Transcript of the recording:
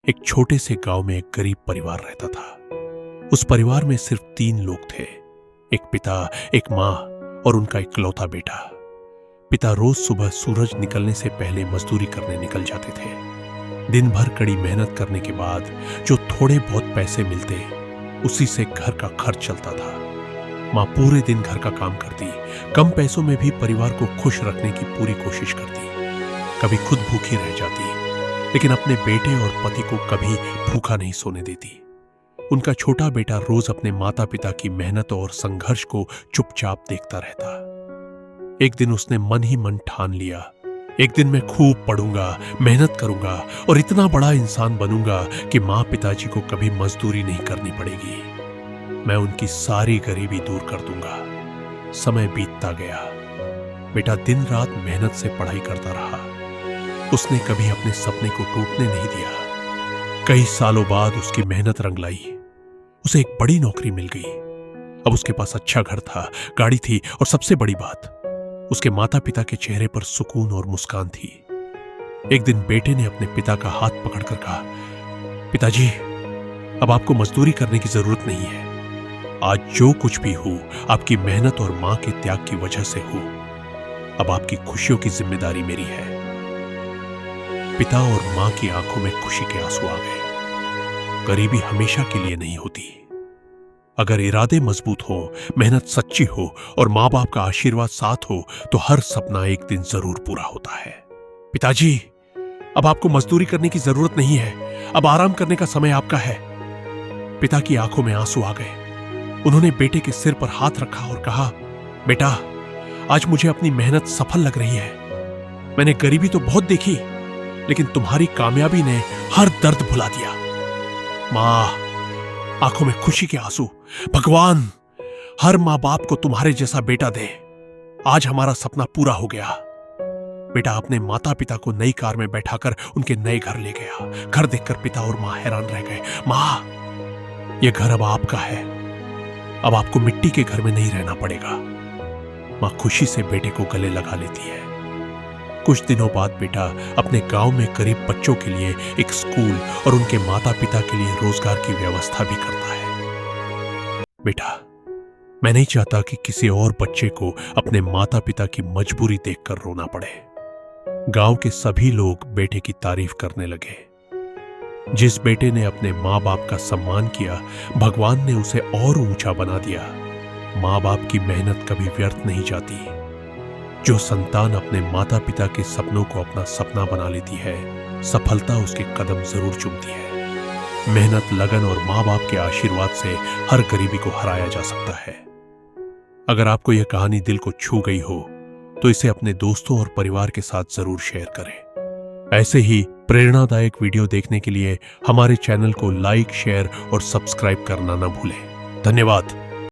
एक छोटे से गांव में एक गरीब परिवार रहता था। उस परिवार में सिर्फ 3 लोग थे, एक पिता, एक माँ और उनका इकलौता बेटा। पिता रोज सुबह सूरज निकलने से पहले मजदूरी करने निकल जाते थे। दिन भर कड़ी मेहनत करने के बाद जो थोड़े बहुत पैसे मिलते, उसी से घर का खर्च चलता था। माँ पूरे दिन घर का काम करती, कम पैसों में भी परिवार को खुश रखने की पूरी कोशिश करती। कभी खुद भूखी रह जाती, लेकिन अपने बेटे और पति को कभी भूखा नहीं सोने देती। उनका छोटा बेटा रोज अपने माता पिता की मेहनत और संघर्ष को चुपचाप देखता रहता। एक दिन उसने मन ही मन ठान लिया, एक दिन मैं खूब पढ़ूंगा, मेहनत करूंगा और इतना बड़ा इंसान बनूंगा कि माँ पिताजी को कभी मजदूरी नहीं करनी पड़ेगी। मैं उनकी सारी गरीबी दूर कर दूंगा। समय बीतता गया। बेटा दिन रात मेहनत से पढ़ाई करता रहा। उसने कभी अपने सपने को टूटने नहीं दिया। कई सालों बाद उसकी मेहनत रंग लाई। उसे एक बड़ी नौकरी मिल गई। अब उसके पास अच्छा घर था, गाड़ी थी और सबसे बड़ी बात, उसके माता पिता के चेहरे पर सुकून और मुस्कान थी। एक दिन बेटे ने अपने पिता का हाथ पकड़कर कहा, पिताजी, अब आपको मजदूरी करने की जरूरत नहीं है। आज जो कुछ भी हो, आपकी मेहनत और मां के त्याग की वजह से हो। अब आपकी खुशियों की जिम्मेदारी मेरी है। पिता और मां की आंखों में खुशी के आंसू आ गए। गरीबी हमेशा के लिए नहीं होती। अगर इरादे मजबूत हो, मेहनत सच्ची हो और मां बाप का आशीर्वाद साथ हो, तो हर सपना एक दिन जरूर पूरा होता है। पिताजी, अब आपको मजदूरी करने की जरूरत नहीं है। अब आराम करने का समय आपका है। पिता की आंखों में आंसू आ गए। उन्होंने बेटे के सिर पर हाथ रखा और कहा, बेटा, आज मुझे अपनी मेहनत सफल लग रही है। मैंने गरीबी तो बहुत देखी, लेकिन तुम्हारी कामयाबी ने हर दर्द भुला दिया। मां, आंखों में खुशी के आंसू। भगवान हर मां बाप को तुम्हारे जैसा बेटा दे। आज हमारा सपना पूरा हो गया। बेटा अपने माता पिता को नई कार में बैठाकर उनके नए घर ले गया। घर देखकर पिता और मां हैरान रह गए। मां, यह घर अब आपका है। अब आपको मिट्टी के घर में नहीं रहना पड़ेगा। मां खुशी से बेटे को गले लगा लेती है। कुछ दिनों बाद बेटा अपने गांव में गरीब बच्चों के लिए एक स्कूल और उनके माता पिता के लिए रोजगार की व्यवस्था भी करता है। बेटा, मैं नहीं चाहता कि किसी और बच्चे को अपने माता पिता की मजबूरी देखकर रोना पड़े। गांव के सभी लोग बेटे की तारीफ करने लगे। जिस बेटे ने अपने मां बाप का सम्मान किया, भगवान ने उसे और ऊंचा बना दिया। मां बाप की मेहनत कभी व्यर्थ नहीं जाती। जो संतान अपने माता पिता के सपनों को अपना सपना बना लेती है, सफलता उसके कदम जरूर चूमती है। मेहनत, लगन और मां बाप के आशीर्वाद से हर गरीबी को हराया जा सकता है। अगर आपको यह कहानी दिल को छू गई हो, तो इसे अपने दोस्तों और परिवार के साथ जरूर शेयर करें। ऐसे ही प्रेरणादायक वीडियो देखने के लिए हमारे चैनल को लाइक, शेयर और सब्सक्राइब करना न भूलें। धन्यवाद।